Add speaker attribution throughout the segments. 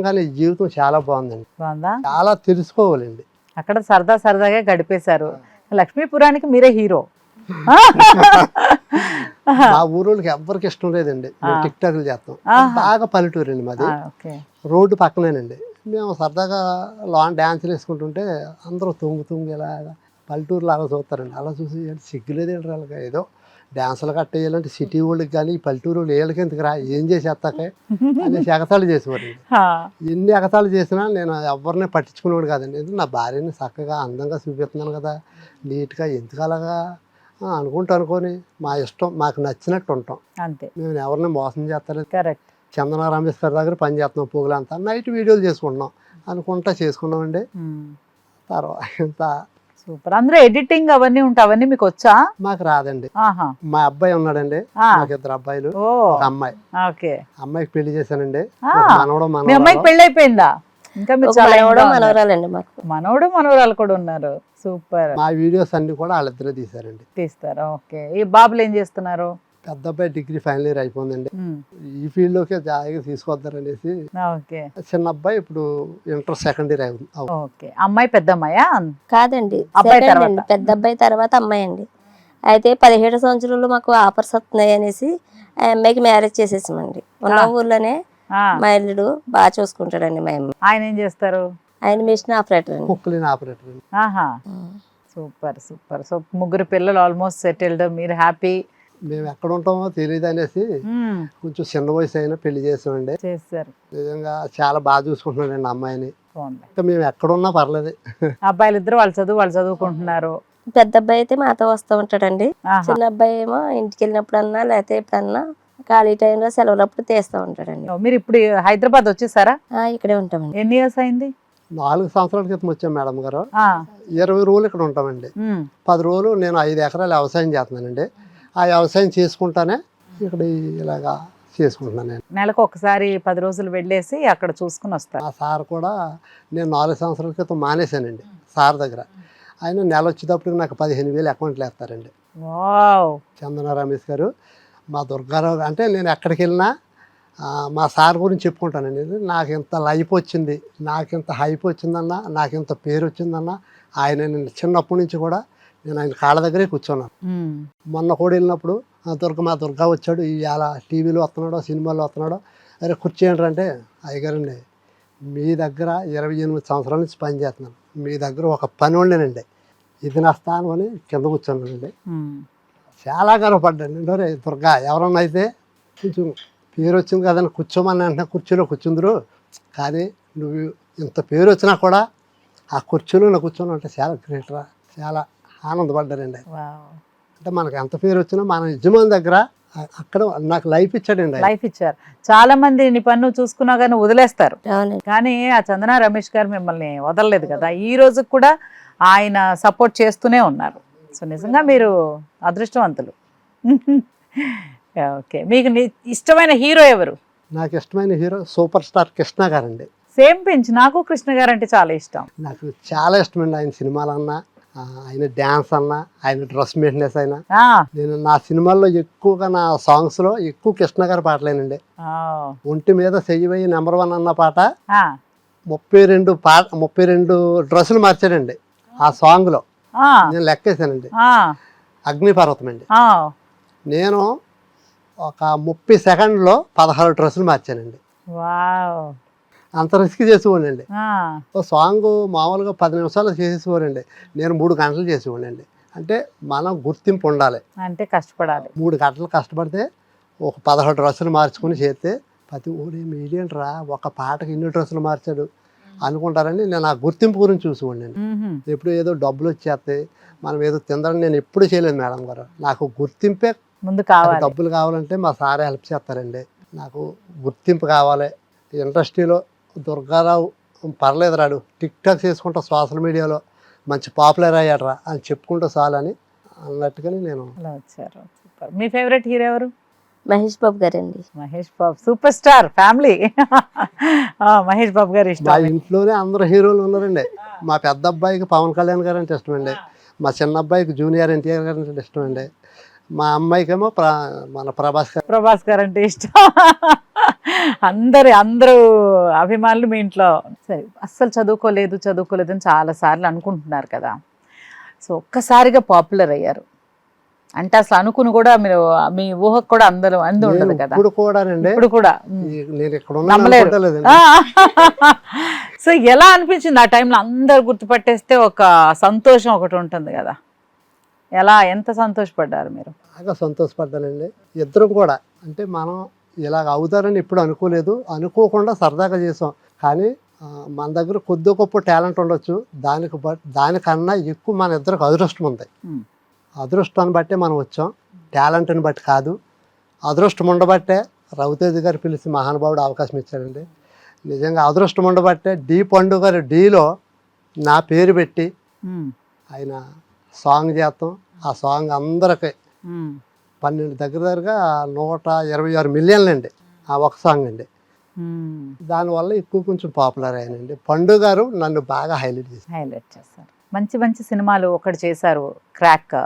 Speaker 1: కానీ ఈ జీవితం చాలా బాగుందండి.
Speaker 2: బాగుందా?
Speaker 1: చాలా తెలుసుకోవాలండి.
Speaker 2: అక్కడ సరదాగా గడిపేశారు. లక్ష్మీపురానికి మీరే హీరో.
Speaker 1: మా ఊరోళ్ళకి ఎవ్వరికి ఇష్టం లేదండి. మేము టిక్ టాక్లు చేస్తాం. బాగా పల్లెటూరు అండి మాది. రోడ్డు పక్కనేనండి. మేము సరదాగా లాన్ డ్యాన్సులు వేసుకుంటుంటే అందరూ తుంగి ఇలాగా పల్లెటూరు లాగా చూస్తారండి. అలా చూసి సిగ్గులేదండి వాళ్ళకి. ఏదో డ్యాన్సులు కట్టేయాలంటే సిటీ వాళ్ళకి కానీ పల్లెటూరు వాళ్ళు వీళ్ళకి ఎందుకు రా, ఏం చేసేస్తాకే అనేసి ఎగతాళి చేసేవారండి. ఎన్ని ఎగతాళి చేసినా నేను ఎవరిని పట్టించుకునేవాడు కాదండి. ఎందుకు నా భార్యని చక్కగా అందంగా చూపిస్తున్నాను కదా, నీట్గా ఎందుకు అలాగా అనుకొని మా ఇష్టం, మాకు నచ్చినట్టు ఉంటాం అంతే. మేము ఎవరిని మోసం చేస్తారు.
Speaker 2: కరెక్ట్.
Speaker 1: చందన రమేశ్వర్ దగ్గర పని చేస్తున్నాం, పొగులంతా నైట్ వీడియోలు చేసుకుంటున్నాం అనుకుంటా చేసుకున్నామండి. తర్వాత
Speaker 2: సూపర్. అందరూ ఎడిటింగ్ అవన్నీ ఉంటాయి, అవన్నీ మీకు వచ్చా?
Speaker 1: మాకు రాదండి. మా అబ్బాయి ఉన్నాడండి, మాకు 2 అబ్బాయిలు, ఒక అమ్మాయి. అమ్మాయికి పెళ్లి చేశానండి.
Speaker 2: అమ్మాయికి పెళ్లి అయిపోయిందా? ఇంకా
Speaker 3: మనవడు
Speaker 2: మనవరాలు కూడా ఉన్నారు. సూపర్.
Speaker 1: మా వీడియోస్ అన్ని కూడా వాళ్ళిద్దరే తీసారండి.
Speaker 2: తీస్తారు. ఓకే. ఈ బాబులు ఏం చేస్తున్నారు?
Speaker 1: పెద్ద అబ్బాయి డిగ్రీ ఫైనల్ ఇయర్ అయిపోయిందండి. ఈ ఫీల్డ్ లోకి జాయిగా తీసుకొద్దారనేసి. చిన్న అబ్బాయి ఇప్పుడు ఇంటర్ సెకండ్ ఇయర్
Speaker 2: అవుతుంది. అమ్మాయి పెద్ద అమ్మాయా?
Speaker 3: కాదండి, పెద్ద అబ్బాయి తర్వాత అమ్మాయి అండి. అయితే 17 సంవత్సరాలు మాకు ఆఫర్స్ వస్తున్నాయి అనేసి ఆ అమ్మాయికి మ్యారేజ్ చేసేసామండి. ఉన్న ఊర్లోనే మా ఇల్లుడు బాగా చూసుకుంటాడండి. మా అమ్మాయి.
Speaker 2: ఆయన ఏం చేస్తారు?
Speaker 3: ఆయన మిషన్ ఆపరేటర్ అండి.
Speaker 1: కుక్కలిన ఆపరేటర్.
Speaker 2: Super super. సో 3 పిల్లలు ఆల్మోస్ట్ సెటిల్డ్, మీరు హ్యాపీ.
Speaker 1: మేము ఎక్కడ ఉంటామో తెలియదు అనేసి కొంచెం చిన్న వయసు అయినా పెళ్లి చేసామండి.
Speaker 2: చేశారు.
Speaker 1: నిజంగా చాలా బాగా చూసుకుంటున్నాడండి అమ్మాయిని. మేము ఎక్కడున్నా పర్లేదు.
Speaker 2: అబ్బాయిలు ఇద్దరు వాళ్ళు చదువుకుంటున్నారు.
Speaker 3: పెద్ద అబ్బాయి అయితే మాతో వస్తూ ఉంటాడండి. చిన్న అబ్బాయి ఏమో ఇంటికి వెళ్ళినప్పుడన్నా లేకపోతే ఎప్పుడన్నా ఖాళీ టైంలో సెలవులప్పుడు తీస్తూ ఉంటాడండి.
Speaker 2: మీరు ఇప్పుడు హైదరాబాద్ వచ్చేసారా?
Speaker 3: ఇక్కడే ఉంటామండి.
Speaker 2: ఎన్ని ఇయర్స్ అయింది?
Speaker 1: 4 సంవత్సరాల క్రితం వచ్చాం మేడం గారు. 20 రోజులు ఇక్కడ ఉంటామండి. 10 రోజులు నేను 5 ఎకరాలు వ్యవసాయం చేస్తున్నానండి. ఆ వ్యవసాయం చేసుకుంటానే ఇక్కడ ఇలాగా చేసుకుంటున్నాను. నేను
Speaker 2: నెలకు ఒకసారి 10 రోజులు వెళ్ళేసి అక్కడ చూసుకుని వస్తాను.
Speaker 1: ఆ సార్ కూడా నేను 4 సంవత్సరాల క్రితం మానేశానండి సార్ దగ్గర. ఆయన నెల వచ్చేటప్పటికి నాకు 15,000 అకౌంట్లు వేస్తారండి. చందన రమేష్ గారు, మా దుర్గారావు. అంటే నేను ఎక్కడికి వెళ్ళినా మా సార్ గురించి చెప్పుకుంటానండి. నాకు ఇంత లైఫ్ వచ్చింది, నాకు ఇంత హైప్ వచ్చిందన్నా, నాకు ఇంత పేరు వచ్చిందన్నా ఆయన నేను చిన్నప్పటి నుంచి కూడా నేను ఆయన కాళ్ళ దగ్గరే కూర్చున్నాను. మొన్న కూడా వెళ్ళినప్పుడు మా దుర్గా వచ్చాడు, ఇవాళ టీవీలో వస్తున్నాడో సినిమాలో వస్తున్నాడో, అరే కూర్చోండి అంటే, అయ్యగారండి మీ దగ్గర 28 సంవత్సరాల నుంచి పని చేస్తున్నాను, మీ దగ్గర ఒక పని ఉండేనండి, ఇది నా స్థానం అని కింద కూర్చున్నానండి. చాలా గర్వపడ్డాను. రే దుర్గా, ఎవరన్నా అయితే కొంచెం పేరు వచ్చింది కదని కూర్చోమని అంటే కుర్చీలో కూర్చుందరు, కానీ నువ్వు ఇంత పేరు వచ్చినా కూడా ఆ కుర్చీలో నా కూర్చొని అంటే చాలా గ్రేట్ రా, చాలా ఆనందపడ్డారండి. అంటే మనకు ఎంత పేరు వచ్చినా మన యజమాని దగ్గర అక్కడ నాకు లైఫ్ ఇచ్చాడండి.
Speaker 2: లైఫ్ ఇచ్చారు. చాలా మంది నీ పన్ను చూసుకున్నా కానీ వదిలేస్తారు, కానీ ఆ చందన రమేష్ గారు మిమ్మల్ని వదలలేదు కదా. ఈ రోజు కూడా ఆయన సపోర్ట్ చేస్తూనే ఉన్నారు. సో నిజంగా మీరు అదృష్టవంతులు. ఓకే. మీకు ఇష్టమైన హీరో ఎవరు?
Speaker 1: నాకు ఇష్టమైన హీరో సూపర్ స్టార్ కృష్ణ గారండి.
Speaker 2: Same pinch. నాకు కృష్ణ గారు అంటే చాలా ఇష్టం.
Speaker 1: నాకు చాలా ఇష్టమండి. ఆయన సినిమాలన్నా, ఆయన డ్యాన్స్ అన్నా, ఆయన డ్రెస్ మెయింటెనెన్స్ అయినా. నేను నా సినిమాల్లో ఎక్కువగా, నా సాంగ్స్ లో ఎక్కువ కృష్ణ గారి పాటలేనండి. ఒంటి మీద చెయ్యి నెంబర్ 1 అన్న పాట 32 డ్రెస్సులు మార్చాడండి ఆ సాంగ్ లో. నేను లెక్కేసానండి. అగ్నిపర్వతం అండి. నేను ఒక 30 సెకండ్లో 16 డ్రెస్సులు మార్చానండి. అంత రిస్క్ చేసేవాడండి. ఓ సాంగ్ మామూలుగా 10 నిమిషాలు చేసేవాడండి, నేను 3 గంటలు చేసేవాడండి. అంటే మనం గుర్తింపు ఉండాలి, అంటే కష్టపడాలి. 3 గంటలు కష్టపడితే ఒక 16 డ్రెస్సులు మార్చుకుని చేస్తే ప్రతి ఊరి మీడియం రా, ఒక పాటకి ఇన్ని డ్రెస్సులు మార్చాడు అనుకుంటారని నేను ఆ గుర్తింపు గురించి చూసేవాడిని. ఎప్పుడు ఏదో డబ్బులు వచ్చేస్తాయి, మనం ఏదో తిందని నేను ఎప్పుడు చేయలేదు మేడం గారు. నాకు గుర్తింపే ముందు కావాలి. డబ్బులు కావాలంటే మా సారే హెల్ప్ చేస్తారండి. నాకు గుర్తింపు కావాలి. ఇండస్ట్రీలో దుర్గారావు పర్లేదు రాడు, టిక్ టాక్ చేసుకుంటా సోషల్ మీడియాలో మంచి పాపులర్ అయ్యాడరా అని చెప్పుకుంటూ చాలని అన్నట్టుగానే నేను.
Speaker 2: మీ ఫేవరెట్ హీరో ఎవరు?
Speaker 3: మహేష్ బాబు గారండి.
Speaker 2: Mahesh Babu super star family. Mahesh Babu గారు ఇష్టం.
Speaker 1: మా ఇంట్లోనే అందరు హీరోలు ఉన్నారండి. మా పెద్ద అబ్బాయికి పవన్ కళ్యాణ్ గారు అంటే ఇష్టం అండి, మా చిన్న అబ్బాయికి జూనియర్ ఎన్టీఆర్ గారు అంటే ఇష్టం అండి, మా అమ్మాయికేమో మన ప్రభాస్ గారు అంటే ఇష్టం.
Speaker 2: అందరూ అభిమానులు మీ ఇంట్లో సరే అస్సలు చదువుకోలేదు అని చాలా సార్లు అనుకుంటున్నారు కదా. సో ఒక్కసారిగా పాపులర్ అయ్యారు అంటే అసలు అనుకుని కూడా మీరు మీ ఊహకు కూడా అందరూ ఉండదు కదా.
Speaker 1: ఇప్పుడు
Speaker 2: కూడా నమ్మలేరు. సో ఎలా అనిపించింది ఆ టైంలో అందరు గుర్తుపట్టేస్తే ఒక సంతోషం ఒకటి ఉంటుంది కదా, ఎంత సంతోషపడ్డారు మీరు?
Speaker 1: బాగా సంతోషపడ్డానండి. ఇద్దరం కూడా అంటే మనం ఇలాగ అవుతారని ఇప్పుడు అనుకోలేదు, అనుకోకుండా సరదాగా చేసాం. కానీ మన దగ్గర కొద్ది గొప్ప టాలెంట్ ఉండొచ్చు, దానికన్నా ఎక్కువ మన ఇద్దరికి అదృష్టం ఉంది. అదృష్టాన్ని బట్టే మనం వచ్చాం, టాలెంట్ని బట్టి కాదు. అదృష్టం ఉండబట్టే రవితేజ గారు పిలిచి మహానుభావుడు అవకాశం ఇచ్చాడండి. నిజంగా అదృష్టం ఉండబట్టే డి పండు గారు డీలో నా పేరు పెట్టి ఆయన సాంగ్ చేస్తాం. ఆ సాంగ్ అందరికీ 12 దగ్గరగా 126 మిలియన్లు అండి ఆ ఒక సాంగ్ అండి. దానివల్ల ఎక్కువ కొంచెం పాపులర్ అయ్యానండి. పండు గారు నన్ను బాగా హైలైట్
Speaker 2: చేశారు. మంచి సినిమాలు ఒకటి చేశారు క్రాక్,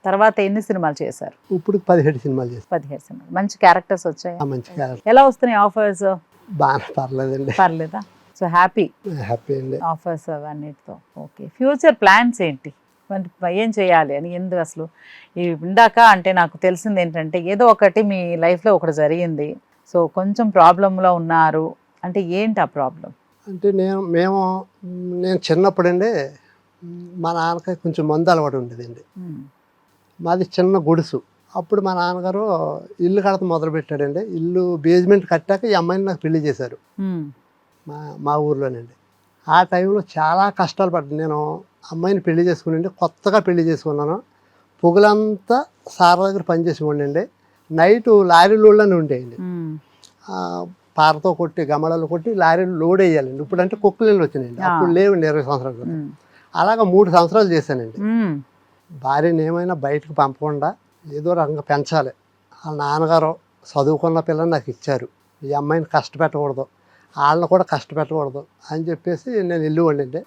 Speaker 2: తర్వాత ఎన్ని సినిమాలు చేశారు?
Speaker 1: ఇప్పుడు 17 సినిమాలు చేశారు.
Speaker 2: 17 సినిమాలు. మంచి క్యారెక్టర్స్ వచ్చాయి?
Speaker 1: మంచి క్యారెక్టర్.
Speaker 2: ఎలా వస్తున్నాయి ఆఫర్స్?
Speaker 1: బాగా పర్లేదండి.
Speaker 2: పర్లేదా? సో హ్యాపీ
Speaker 1: అండి
Speaker 2: ఆఫర్స్ అవన్నిటితో. ఓకే, ఫ్యూచర్ ప్లాన్స్ ఏంటి? ఏం చేయాలి అని ఎందుకు అసలు ఇందాక అంటే నాకు తెలిసింది ఏంటంటే ఏదో ఒకటి మీ లైఫ్లో ఒకటి జరిగింది, సో కొంచెం ప్రాబ్లంలో ఉన్నారు అంటే ఏంటి ఆ ప్రాబ్లం?
Speaker 1: అంటే నేను చిన్నప్పుడండి మా నాన్నకి కొంచెం మందు అలవాటు ఉండేదండి. మాది చిన్న గుడుసు. అప్పుడు మా నాన్నగారు ఇల్లు కడత మొదలుపెట్టాడండి. ఇల్లు బేస్మెంట్ కట్టాక ఈ అమ్మాయిని నాకు పెళ్లి చేశారు మా ఊర్లోనండి. ఆ టైంలో చాలా కష్టాలు పడ్డాను. నేను అమ్మాయిని పెళ్లి చేసుకుని కొత్తగా పెళ్లి చేసుకున్నాను. పొగలంతా సార్ దగ్గర పనిచేసి ఉండండి. నైట్ లారీలోనే ఉండేయండి. పారతో కొట్టి గమడలు కొట్టి లారీలు లోడ్ వేయాలండి. ఇప్పుడు అంటే కుక్కలు వచ్చినాయండి, అప్పుడు లేవండి 20 సంవత్సరాల క్రితం. అలాగా 3 సంవత్సరాలు చేశానండి. భార్యని ఏమైనా బయటకు పంపకుండా ఏదో రకంగా పెంచాలి. వాళ్ళ నాన్నగారు చదువుకున్న పిల్లని నాకు ఇచ్చారు, ఈ అమ్మాయిని కష్టపెట్టకూడదు, వాళ్ళని కూడా కష్టపెట్టకూడదు అని చెప్పేసి నేను ఇల్లు వండింది.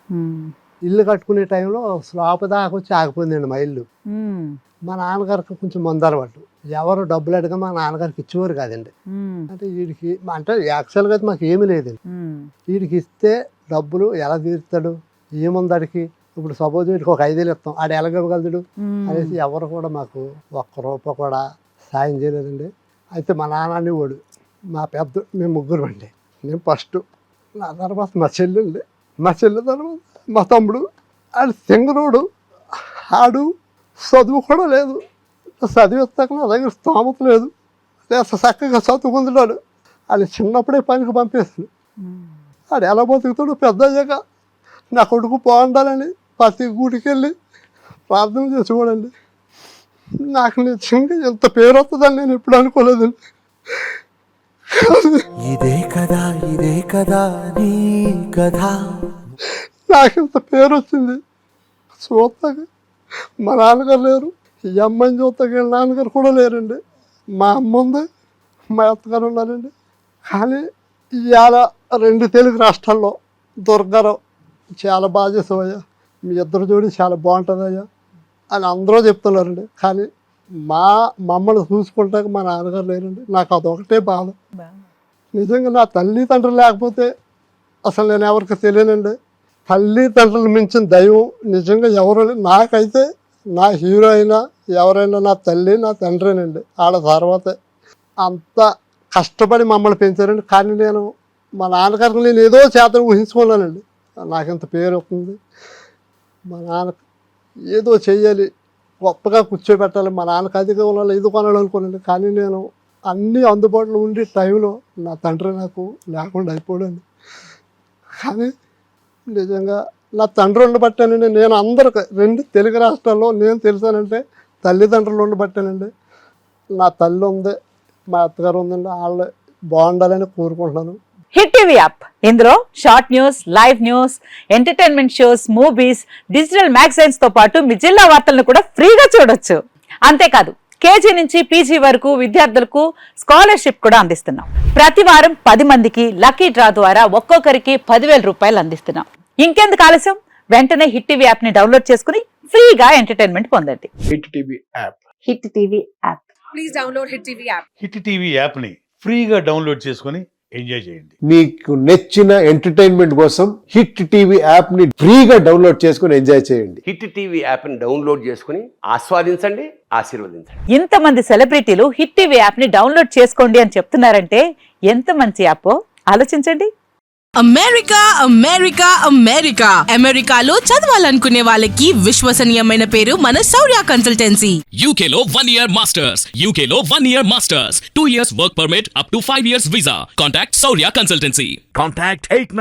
Speaker 1: ఇల్లు కట్టుకునే టైంలో స్లాప్ దాకా వచ్చి ఆగిపోయిందండి మా ఇల్లు. మా నాన్నగారికి కొంచెం మందు అలవాటు. ఎవరు డబ్బులు అడిగా మా నాన్నగారికి ఇచ్చేవారు కాదండి. అంటే వీడికి అంటే యాక్చువల్గా అయితే మాకు ఏమీ లేదండి. వీడికి ఇస్తే డబ్బులు ఎలా తీరుతాడు, ఏముందడికి. ఇప్పుడు సపోజ్ వీడికి ఒక 5,000 ఇస్తాం, ఆడు ఎలాగలదు అనేసి ఎవరు కూడా మాకు ఒక్క రూపాయి కూడా సాయం చేయలేదండి. అయితే మా నాన్న అనేవాడు, మేము ముగ్గురు అండి. నేను ఫస్ట్, నా తర్వాత మా చెల్లి తర్వాత మా తమ్ముడు. ఆడు సింగరోడు, ఆడు చదువు కూడా లేదు, చదివిస్తాక నా దగ్గర స్తోమత లేదు, లేక చక్కగా చదువుకుంటున్నాడు. అది చిన్నప్పుడే పనికి పంపేస్తాడు. ఆడు ఎలా బతుకుతాడు పెద్ద అయ్యాక. నా కొడుకు బాగుండాలని ప్రతి గుడికి వెళ్ళి ప్రార్థన చేసి చూడండి. నాకు నిజంగా ఎంత పేరు వస్తుందని నేను ఎప్పుడు అనుకోలేదండి.
Speaker 4: ఇదే కదా నీ కథ.
Speaker 1: నాకు ఇంత పేరు వచ్చింది. చూస్తాక మా నాన్నగారు లేరు, ఈ అమ్మాయిని చూస్తాక వీళ్ళ నాన్నగారు కూడా లేరండి. మా అమ్మ ఉంది, మా అత్తగారు ఉన్నారండి. కానీ ఇవాళ 2 తెలుగు రాష్ట్రాల్లో దుర్గారావు చాలా బాగా చేసావయ్యా, మీ ఇద్దరు జోడి చాలా బాగుంటుందయ్యా అని అందరూ చెప్తున్నారండి. కానీ మమ్మల్ని చూసుకుంటాక మా నాన్నగారు లేరండి. నాకు అదొకటే బాధ. నిజంగా నా తల్లిదండ్రులు లేకపోతే అసలు నేను ఎవరికి తెలియనండి. తల్లిదండ్రులు మించిన దైవం నిజంగా ఎవరు. నాకైతే నా హీరో అయినా ఎవరైనా నా తల్లి నా తండ్రినండి. ఆడ తర్వాతే అంత కష్టపడి మమ్మల్ని పెంచారండి. కానీ నేను మా నాన్నగారికి నేను ఏదో చేతను ఊహించుకున్నానండి. నాకు ఇంత పేరు వస్తుంది, మా నాన్నకు ఏదో చెయ్యాలి, గొప్పగా కూర్చోబెట్టాలి, మా నాన్నకు అది కొనాలి ఇది కొనాలి అనుకున్నాను. కానీ నేను అన్నీ అందుబాటులో ఉండే టైంలో నా తండ్రి నాకు లేకుండా అయిపోయాడండి. కానీ నిజంగా నా తండ్రి ఉండబట్టానండి. నేను అందరికి 2 తెలుగు రాష్ట్రాల్లో నేను తెలిసానంటే తల్లిదండ్రులు ఉండబట్టానండి. నా తల్లి ఉంది, మా అత్తగారు ఉందండి. వాళ్ళు బాగుండాలని కోరుకుంటున్నాను.
Speaker 2: హిట్ టీవీ యాప్, ఇందులో short news, live news, entertainment shows, movies, digital magazines తో పాటు మీ జిల్లా వార్తలను కూడా ఫ్రీగా చూడొచ్చు. అంతేకాదు కేజీ నుంచి పీజీ వరకు విద్యార్థులకు స్కాలర్షిప్ కూడా అందిస్తున్నాం. ప్రతి వారం 10 మందికి లక్కీ డ్రా ద్వారా ఒక్కొక్కరికి 10,000 రూపాయలు అందిస్తున్నాం. ఇంకెందుకు ఆలస్యం, వెంటనే హిట్ టీవీ యాప్ ని డౌన్లోడ్ చేసుకుని ఫ్రీగా ఎంటర్టైన్మెంట్ పొందండి.
Speaker 5: Hit TV app.
Speaker 2: Hit TV app.
Speaker 6: Please download hit TV app.
Speaker 5: Hit TV app ని ఫ్రీగా డౌన్లోడ్ చేసుకొని ఎంజాయ్ చేయండి.
Speaker 6: మీకు నచ్చిన ఎంటర్టైన్మెంట్ కోసం హిట్ టీవీ యాప్ ని ఫ్రీగా డౌన్లోడ్ చేసుకుని ఎంజాయ్ చేయండి.
Speaker 7: హిట్ టీవీ యాప్ని డౌన్లోడ్ చేసుకుని ఆస్వాదించండి, ఆశీర్వదించండి.
Speaker 2: ఇంతమంది సెలబ్రిటీలు హిట్ టీవీ యాప్ ని డౌన్లోడ్ చేసుకోండి అని చెప్తున్నారంటే ఎంత మంచి యాప్ ఆలోచించండి.
Speaker 8: అమెరికా అమెరికా అమెరికా అమెరికాలో చదవాలనుకునే వాళ్ళకి విశ్వసనీయమైన పేరు మన శౌర్య కన్సల్టెన్సీ.
Speaker 9: UK లో 1 year masters, UK లో 1 year masters, 2 years work permit up to 5 years visa. Contact Saurya Consultancy.
Speaker 5: Contact 8